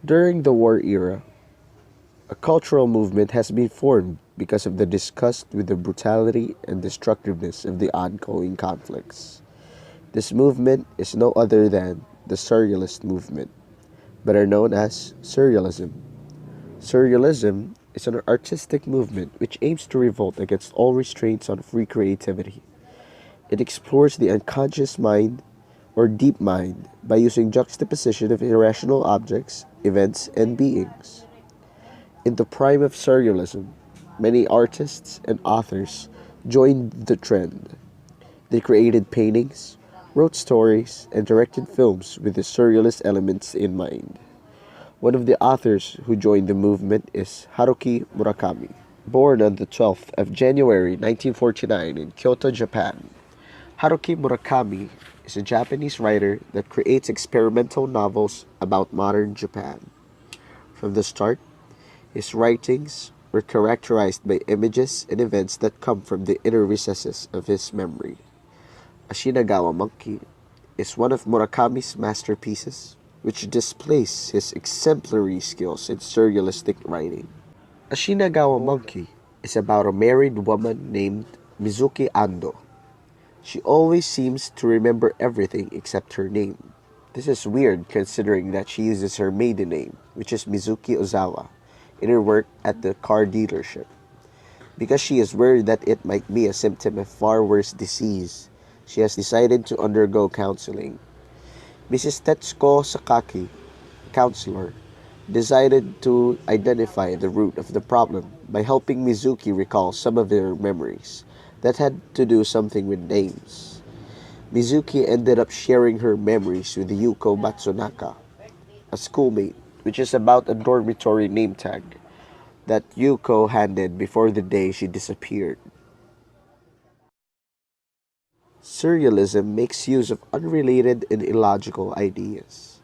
During the war era, a cultural movement has been formed because of the disgust with the brutality and destructiveness of the ongoing conflicts. This movement is no other than the Surrealist movement, better known as Surrealism. Surrealism is an artistic movement which aims to revolt against all restraints on free creativity. It explores the unconscious mind or deep mind by using juxtaposition of irrational objects, events, and beings. In the prime of surrealism, many artists and authors joined the trend. They created paintings, wrote stories, and directed films with the surrealist elements in mind. One of the authors who joined the movement is Haruki Murakami. Born on the 12th of January 1949 in Kyoto, Japan, Haruki Murakami is a Japanese writer that creates experimental novels about modern Japan. From the start, his writings were characterized by images and events that come from the inner recesses of his memory. A Shinagawa monkey is one of Murakami's masterpieces, which displays his exemplary skills in surrealistic writing. A Shinagawa monkey is about a married woman named Mizuki Ando. She always seems to remember everything except her name. This is weird considering that she uses her maiden name, which is Mizuki Ozawa, in her work at the car dealership. Because she is worried that it might be a symptom of far worse disease, she has decided to undergo counseling. Mrs. Tetsuko Sakaki, counselor, decided to identify the root of the problem by helping Mizuki recall some of her memories that had to do something with names. Mizuki ended up sharing her memories with Yuko Matsunaka, a schoolmate, which is about a dormitory name tag that Yuko handed before the day she disappeared. Surrealism makes use of unrelated and illogical ideas.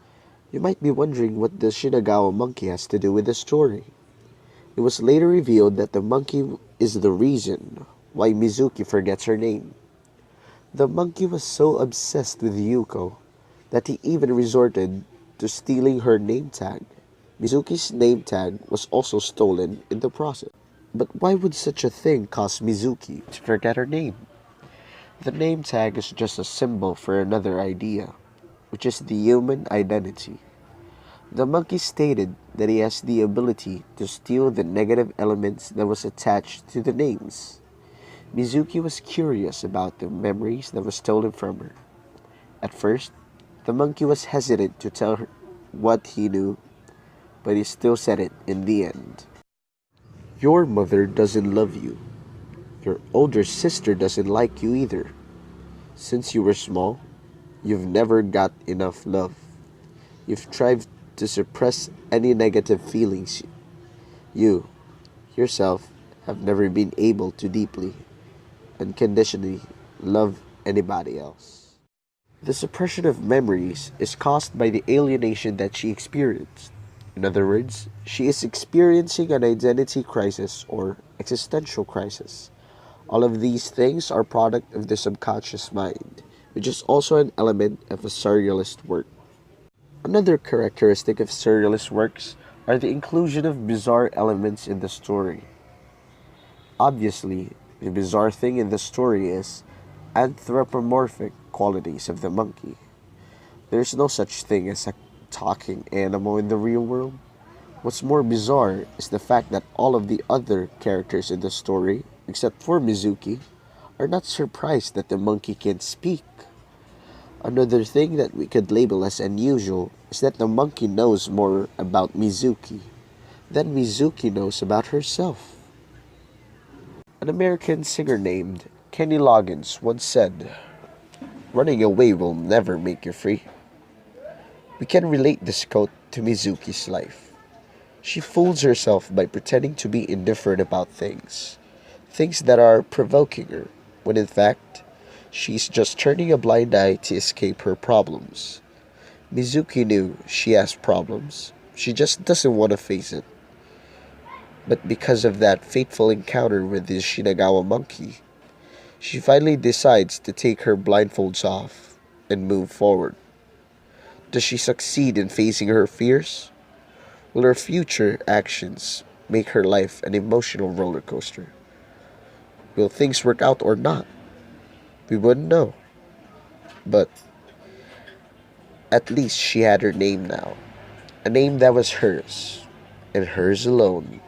You might be wondering what the Shinagawa monkey has to do with the story. It was later revealed that the monkey is the reason why Mizuki forgets her name. The monkey was so obsessed with Yuko that he even resorted to stealing her name tag. Mizuki's name tag was also stolen in the process. But why would such a thing cause Mizuki to forget her name? The name tag is just a symbol for another idea, which is the human identity. The monkey stated that he has the ability to steal the negative elements that was attached to the names. Mizuki was curious about the memories that were stolen from her. At first, the monkey was hesitant to tell her what he knew, but he still said it in the end. Your mother doesn't love you. Your older sister doesn't like you either. Since you were small, you've never got enough love. You've tried to suppress any negative feelings. You, yourself, have never been able to deeply, unconditionally love anybody else. The suppression of memories is caused by the alienation that she experienced. In other words, she is experiencing an identity crisis or existential crisis. All of these things are product of the subconscious mind, which is also an element of a surrealist work. Another characteristic of surrealist works are the inclusion of bizarre elements in the story. Obviously, the bizarre thing in the story is anthropomorphic qualities of the monkey. There's no such thing as a talking animal in the real world. What's more bizarre is the fact that all of the other characters in the story, except for Mizuki, are not surprised that the monkey can't speak. Another thing that we could label as unusual is that the monkey knows more about Mizuki than Mizuki knows about herself. An American singer named Kenny Loggins once said, "Running away will never make you free." We can relate this quote to Mizuki's life. She fools herself by pretending to be indifferent about things that are provoking her, when in fact, she's just turning a blind eye to escape her problems. Mizuki knew she has problems, she just doesn't want to face it. But because of that fateful encounter with the Shinagawa monkey, she finally decides to take her blindfolds off and move forward. Does she succeed in facing her fears? Will her future actions make her life an emotional roller coaster? Will things work out or not? We wouldn't know. But at least she had her name now. A name that was hers, and hers alone.